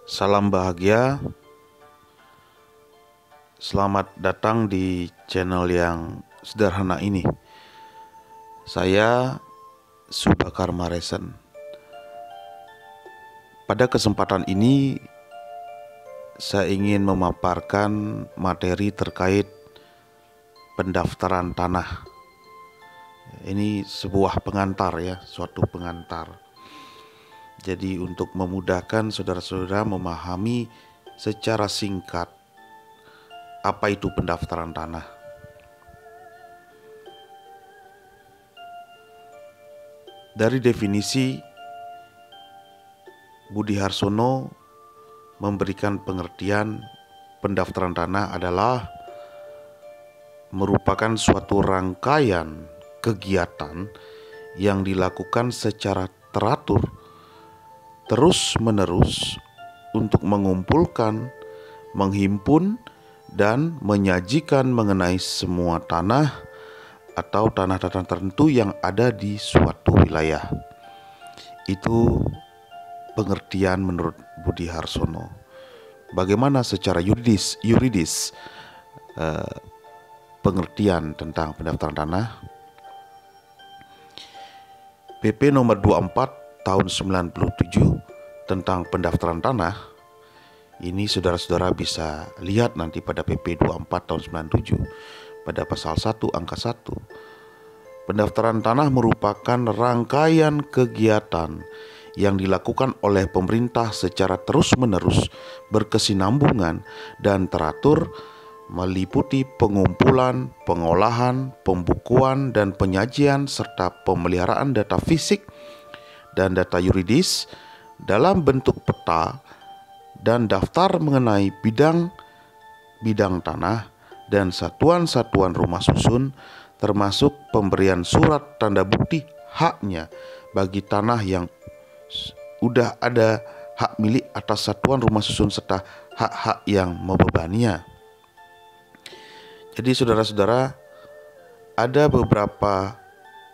Salam bahagia, selamat datang di channel yang sederhana ini. Saya Subakar Maresen. Pada kesempatan ini saya ingin memaparkan materi terkait pendaftaran tanah. Ini sebuah pengantar ya, suatu pengantar. Jadi untuk memudahkan saudara-saudara memahami secara singkat apa itu pendaftaran tanah. Dari definisi, Budi Harsono memberikan pengertian pendaftaran tanah adalah merupakan suatu rangkaian kegiatan yang dilakukan secara teratur terus-menerus untuk mengumpulkan, menghimpun, dan menyajikan mengenai semua tanah atau tanah-tanah tertentu yang ada di suatu wilayah. Itu pengertian menurut Budi Harsono. Bagaimana secara yuridis pengertian tentang pendaftaran tanah? PP nomor 24 tahun 97 tentang pendaftaran tanah. Ini saudara-saudara bisa lihat nanti pada PP 24 tahun 97 pada pasal 1 angka 1. Pendaftaran tanah merupakan rangkaian kegiatan yang dilakukan oleh pemerintah secara terus-menerus, berkesinambungan dan teratur, meliputi pengumpulan, pengolahan, pembukuan dan penyajian serta pemeliharaan data fisik dan data yuridis dalam bentuk peta dan daftar mengenai bidang tanah dan satuan-satuan rumah susun, termasuk pemberian surat tanda bukti haknya bagi tanah yang sudah ada hak milik atas satuan rumah susun serta hak-hak yang membebaninya. Jadi saudara-saudara, ada beberapa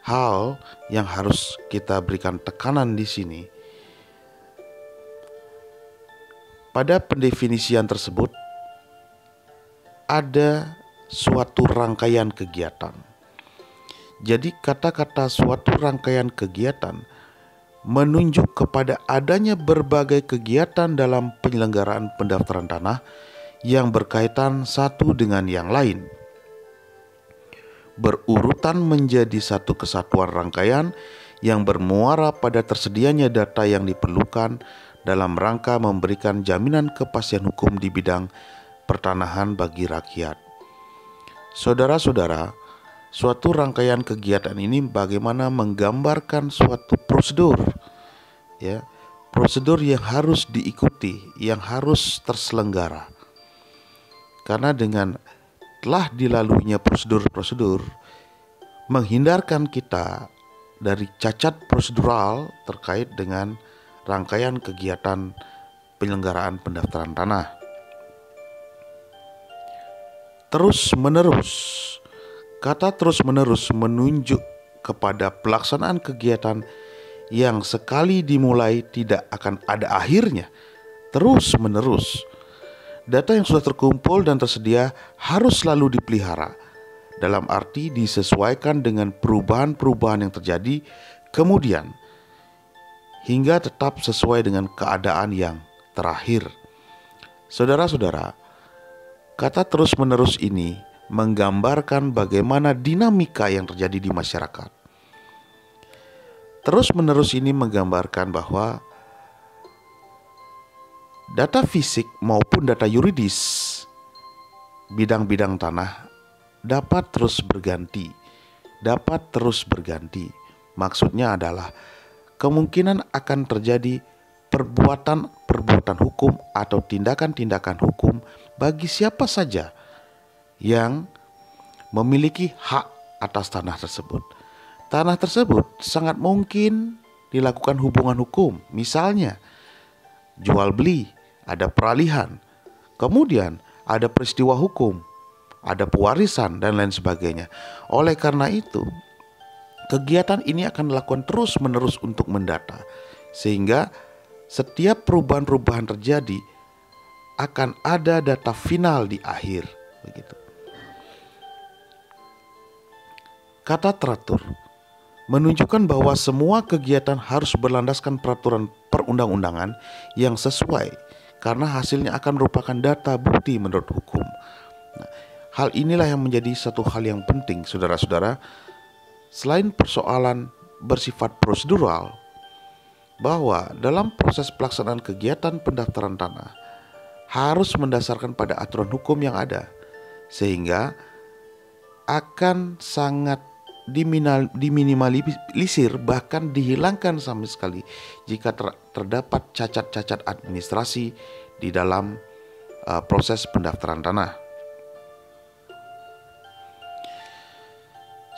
hal yang harus kita berikan tekanan di sini. Pada pendefinisian tersebut ada suatu rangkaian kegiatan. Jadi kata-kata suatu rangkaian kegiatan menunjuk kepada adanya berbagai kegiatan dalam penyelenggaraan pendaftaran tanah yang berkaitan satu dengan yang lain, berurutan menjadi satu kesatuan rangkaian yang bermuara pada tersedianya data yang diperlukan dalam rangka memberikan jaminan kepastian hukum di bidang pertanahan bagi rakyat. Saudara-saudara, suatu rangkaian kegiatan ini bagaimana menggambarkan suatu prosedur, ya, prosedur yang harus diikuti, yang harus terselenggara. Karena dengan telah dilaluinya prosedur-prosedur menghindarkan kita dari cacat prosedural terkait dengan rangkaian kegiatan penyelenggaraan pendaftaran tanah. Terus-menerus, kata terus-menerus menunjuk kepada pelaksanaan kegiatan yang sekali dimulai tidak akan ada akhirnya, terus-menerus. Data yang sudah terkumpul dan tersedia harus selalu dipelihara, dalam arti disesuaikan dengan perubahan-perubahan yang terjadi kemudian, hingga tetap sesuai dengan keadaan yang terakhir. Saudara-saudara, kata terus-menerus ini menggambarkan bagaimana dinamika yang terjadi di masyarakat. Terus-menerus ini menggambarkan bahwa data fisik maupun data yuridis bidang-bidang tanah dapat terus berganti. Maksudnya adalah kemungkinan akan terjadi perbuatan hukum atau tindakan-tindakan hukum bagi siapa saja yang memiliki hak atas tanah tersebut. Tanah tersebut sangat mungkin dilakukan hubungan hukum, misalnya jual beli, ada peralihan, kemudian ada peristiwa hukum, ada pewarisan dan lain sebagainya. Oleh karena itu, kegiatan ini akan dilakukan terus-menerus untuk mendata, sehingga setiap perubahan-perubahan terjadi akan ada data final di akhir, begitu. Kata teratur menunjukkan bahwa semua kegiatan harus berlandaskan peraturan perundang-undangan yang sesuai, karena hasilnya akan merupakan data bukti menurut hukum. Nah, hal inilah yang menjadi satu hal yang penting, saudara-saudara. Selain persoalan bersifat prosedural, bahwa dalam proses pelaksanaan kegiatan pendaftaran tanah harus mendasarkan pada aturan hukum yang ada, sehingga akan sangat diminimalisir, bahkan dihilangkan sama sekali jika terdapat cacat-cacat administrasi di dalam proses pendaftaran tanah.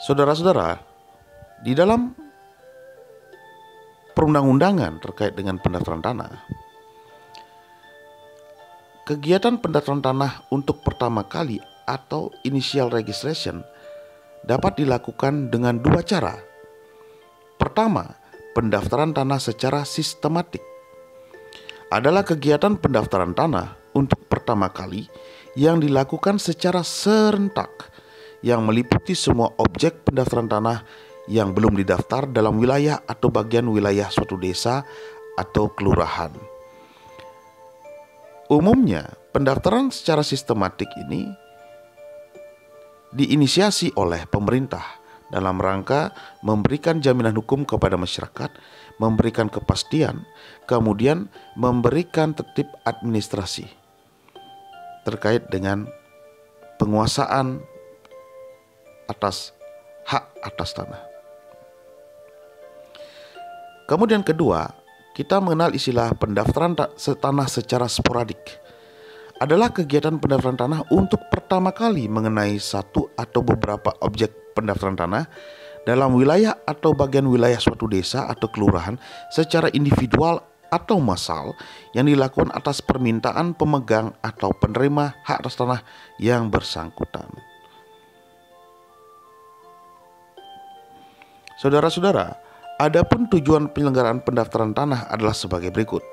Saudara-saudara, di dalam perundang-undangan terkait dengan pendaftaran tanah, kegiatan pendaftaran tanah untuk pertama kali atau initial registration dapat dilakukan dengan dua cara. Pertama, pendaftaran tanah secara sistematik adalah kegiatan pendaftaran tanah untuk pertama kali yang dilakukan secara serentak, yang meliputi semua objek pendaftaran tanah yang belum didaftar dalam wilayah atau bagian wilayah suatu desa atau kelurahan. Umumnya, pendaftaran secara sistematik ini diinisiasi oleh pemerintah dalam rangka memberikan jaminan hukum kepada masyarakat, memberikan kepastian, kemudian memberikan tertib administrasi terkait dengan penguasaan atas hak atas tanah. Kemudian kedua, kita mengenal istilah pendaftaran tanah secara sporadik. Adalah kegiatan pendaftaran tanah untuk pertama kali mengenai satu atau beberapa objek pendaftaran tanah dalam wilayah atau bagian wilayah suatu desa atau kelurahan secara individual atau massal yang dilakukan atas permintaan pemegang atau penerima hak atas tanah yang bersangkutan. Saudara-saudara, adapun tujuan penyelenggaraan pendaftaran tanah adalah sebagai berikut.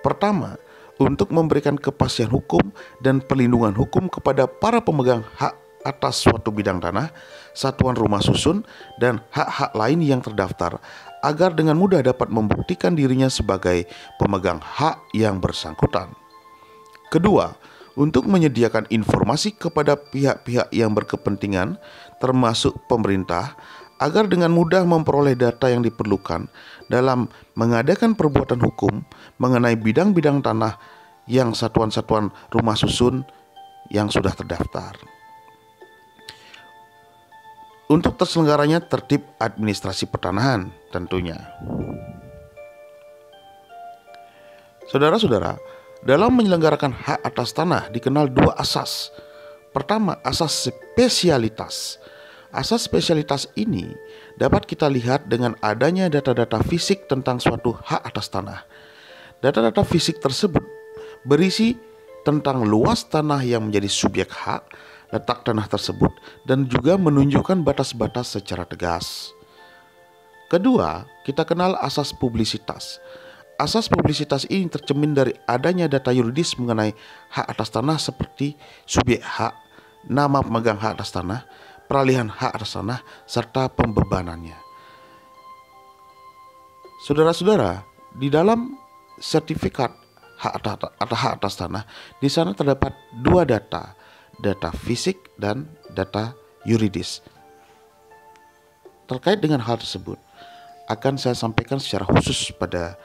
Pertama, untuk memberikan kepastian hukum dan perlindungan hukum kepada para pemegang hak atas suatu bidang tanah, satuan rumah susun, dan hak-hak lain yang terdaftar, agar dengan mudah dapat membuktikan dirinya sebagai pemegang hak yang bersangkutan. Kedua, untuk menyediakan informasi kepada pihak-pihak yang berkepentingan, termasuk pemerintah, agar dengan mudah memperoleh data yang diperlukan dalam mengadakan perbuatan hukum mengenai bidang-bidang tanah yang satuan-satuan rumah susun yang sudah terdaftar. Untuk terselenggaranya tertib administrasi pertanahan tentunya. Saudara-saudara, dalam menyelenggarakan hak atas tanah dikenal dua asas. Pertama, asas spesialitas. Asas spesialitas ini dapat kita lihat dengan adanya data-data fisik tentang suatu hak atas tanah. Data-data fisik tersebut berisi tentang luas tanah yang menjadi subjek hak, letak tanah tersebut, dan juga menunjukkan batas-batas secara tegas. Kedua, kita kenal asas publisitas. Asas publisitas ini tercermin dari adanya data yuridis mengenai hak atas tanah seperti subjek hak, nama pemegang hak atas tanah, peralihan hak atas tanah, serta pembebanannya. Saudara-saudara, di dalam sertifikat hak atas tanah, di sana terdapat dua data fisik dan data yuridis. Terkait dengan hal tersebut, akan saya sampaikan secara khusus pada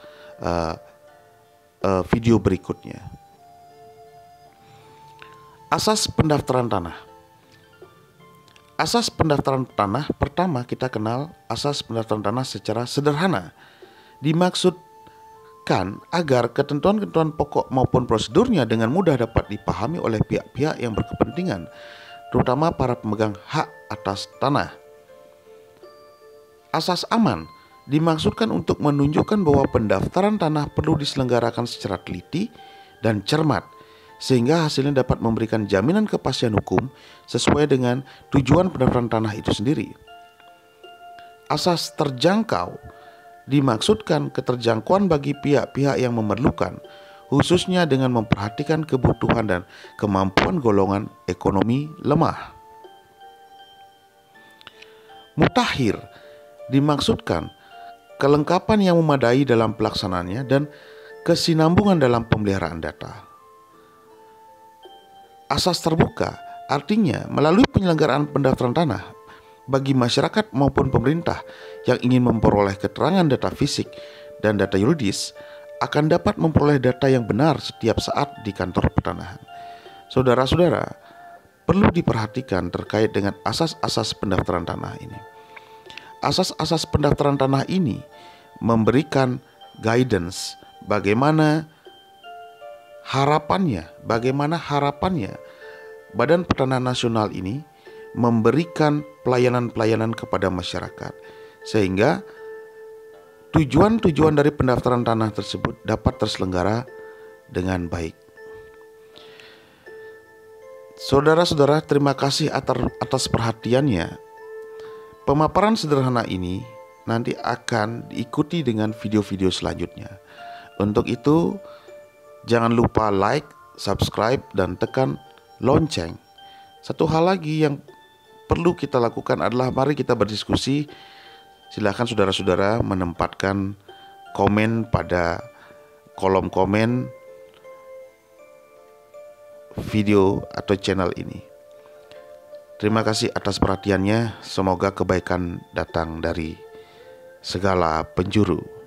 video berikutnya. Asas pendaftaran tanah. Asas pendaftaran tanah pertama kita kenal asas pendaftaran tanah secara sederhana. Dimaksudkan agar ketentuan-ketentuan pokok maupun prosedurnya dengan mudah dapat dipahami oleh pihak-pihak yang berkepentingan, terutama para pemegang hak atas tanah. Asas aman dimaksudkan untuk menunjukkan bahwa pendaftaran tanah perlu diselenggarakan secara teliti dan cermat, sehingga hasilnya dapat memberikan jaminan kepastian hukum sesuai dengan tujuan pendaftaran tanah itu sendiri. Asas terjangkau dimaksudkan keterjangkauan bagi pihak-pihak yang memerlukan, khususnya dengan memperhatikan kebutuhan dan kemampuan golongan ekonomi lemah. Mutakhir dimaksudkan kelengkapan yang memadai dalam pelaksanaannya dan kesinambungan dalam pemeliharaan data. Asas terbuka artinya melalui penyelenggaraan pendaftaran tanah bagi masyarakat maupun pemerintah yang ingin memperoleh keterangan data fisik dan data yuridis akan dapat memperoleh data yang benar setiap saat di kantor pertanahan. Saudara-saudara, perlu diperhatikan terkait dengan asas-asas pendaftaran tanah ini. Asas-asas pendaftaran tanah ini memberikan guidance bagaimana harapannya Badan Pertanahan Nasional ini memberikan pelayanan-pelayanan kepada masyarakat, sehingga tujuan-tujuan dari pendaftaran tanah tersebut dapat terselenggara dengan baik. Saudara-saudara, terima kasih atas perhatiannya. Pemaparan sederhana ini nanti akan diikuti dengan video-video selanjutnya. Untuk itu, jangan lupa like, subscribe, dan tekan lonceng. Satu hal lagi yang perlu kita lakukan adalah mari kita berdiskusi. Silakan saudara-saudara menempatkan komen pada kolom komen video atau channel ini. Terima kasih atas perhatiannya. Semoga kebaikan datang dari segala penjuru.